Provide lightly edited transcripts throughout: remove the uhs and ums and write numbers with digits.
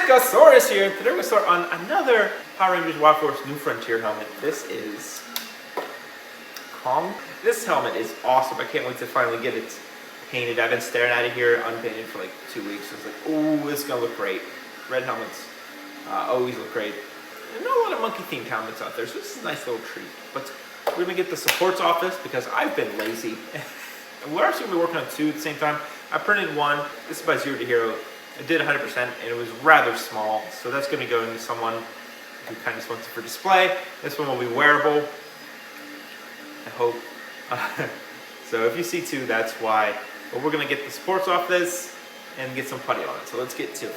Stickasaurus here. Today we're going to start on another Power Rangers Wild Force New Frontier helmet. This is This helmet is awesome. I can't wait to finally get it painted. I've been staring at it here unpainted for like 2 weeks. I was like, oh, this is going to look great. Red helmets always look great. There's not a lot of monkey themed helmets out there, so this is a nice little treat. But we're going to get the supports off this because I've been lazy. And we're actually going to be working on two at the same time. I printed one. This is by Zero to Hero. I did 100% and it was rather small, so that's going to go into someone who kind of just wants it for display. This one will be wearable, I hope. So if you see two, that's why. But we're going to get the supports off this and get some putty on it. So let's get to it.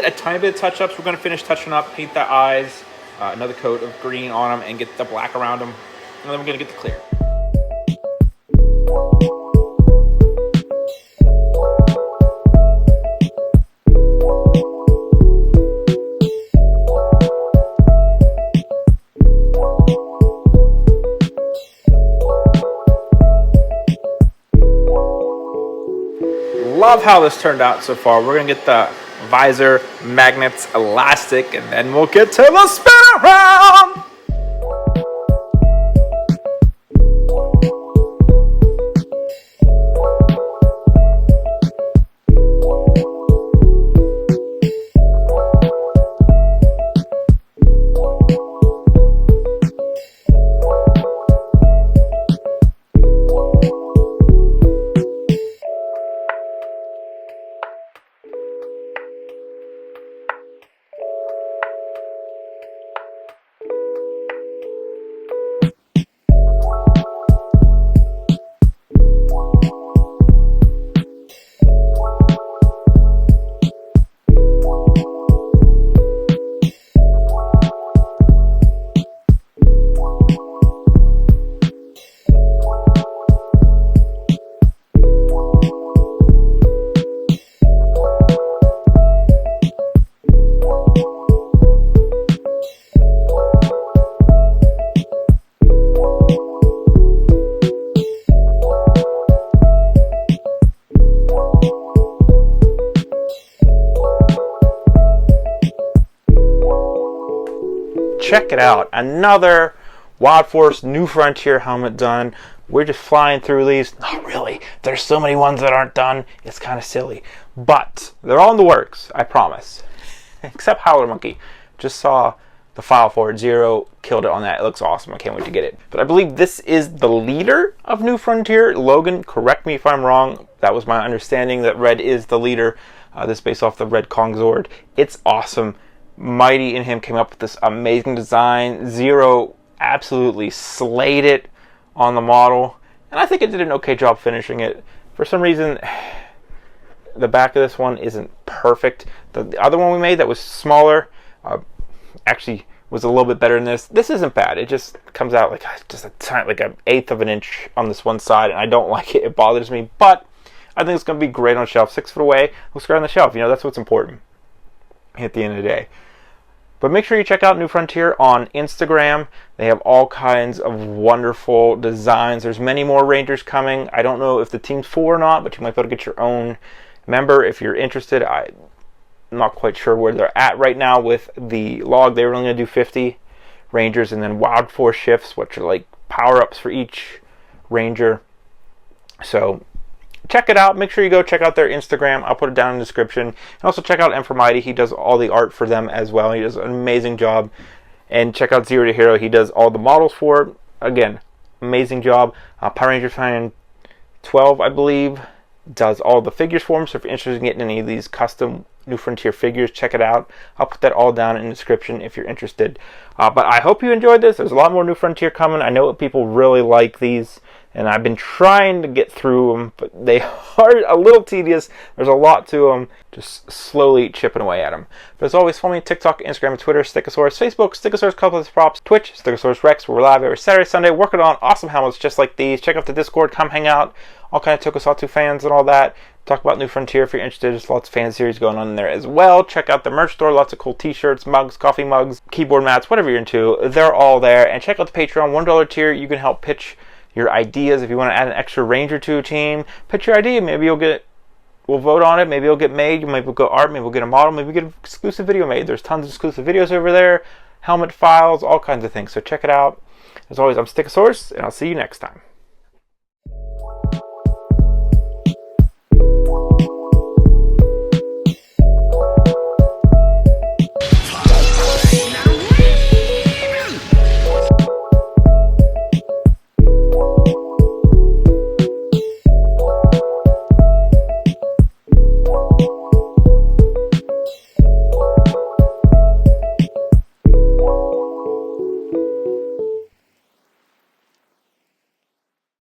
A tiny bit of touch-ups. We're going to finish touching up, paint the eyes, another coat of green on them, and get the black around them. And then we're going to get the clear. Love how this turned out so far. We're going to get the visor, magnets, elastic, and then we'll get to the spin around. Check it out, another Wild Force New Frontier helmet done. We're just flying through these. Not really. There's so many ones that aren't done. It's kind of silly. But they're all in the works, I promise. Except Howler Monkey. Just saw the file for it. Zero killed it on that. It looks awesome. I can't wait to get it. But I believe this is the leader of New Frontier. Logan, correct me if I'm wrong. That was my understanding, that Red is the leader. This is based off the Red Kong Zord. It's awesome. Mighty and him came up with this amazing design. Zero absolutely slayed it on the model, and I think it did an okay job finishing it. For some reason, the back of this one isn't perfect. The other one we made that was smaller, Actually was a little bit better than this. This isn't bad. It just comes out like just a tiny, like an eighth of an inch on this one side, and I don't like it. It bothers me, but I think it's going to be great on the shelf. 6 foot away, looks great on the shelf. You know, that's what's important at the end of the day. But make sure you check out New Frontier on Instagram. They have all kinds of wonderful designs. There's many more Rangers coming. I don't know if the team's full or not, but you might be able to get your own member if you're interested. I'm not quite sure where they're at right now with the log. They were only going to do 50 Rangers, and then Wild Force shifts, which are like power-ups for each Ranger. So check it out. Make sure you go check out their Instagram. I'll put it down in the description. And also check out M for Mighty. He does all the art for them as well. He does an amazing job. And check out Zero to Hero. He does all the models for it. Again, amazing job. Power Rangers Fan 12, I believe, does all the figures for him. So if you're interested in getting any of these custom New Frontier figures, check it out. I'll put that all down in the description if you're interested. But I hope you enjoyed this. There's a lot more New Frontier coming. I know people really like these, and I've been trying to get through them, but they are a little tedious. There's a lot to them. Just slowly chipping away at them. But as always, follow me on TikTok, Instagram, and Twitter, Stickasaurus, Facebook, Stickasaurus Couplets Props, Twitch, Stickasaurus Rex, where we're live every Saturday, Sunday, working on awesome helmets just like these. Check out the Discord, come hang out. All kind of Tokusatsu fans and all that. Talk about New Frontier if you're interested. There's lots of fan series going on in there as well. Check out the merch store. Lots of cool t-shirts, mugs, coffee mugs, keyboard mats, whatever you're into. They're all there. And check out the Patreon. $1 tier. You can help pitch your ideas. If you want to add an extra Ranger to a team, pitch your idea. Maybe we'll vote on it. Maybe it'll get made. Maybe we'll go art. Maybe we'll get a model. Maybe we'll get an exclusive video made. There's tons of exclusive videos over there. Helmet files, all kinds of things. So check it out. As always, I'm Stickasaurus, and I'll see you next time.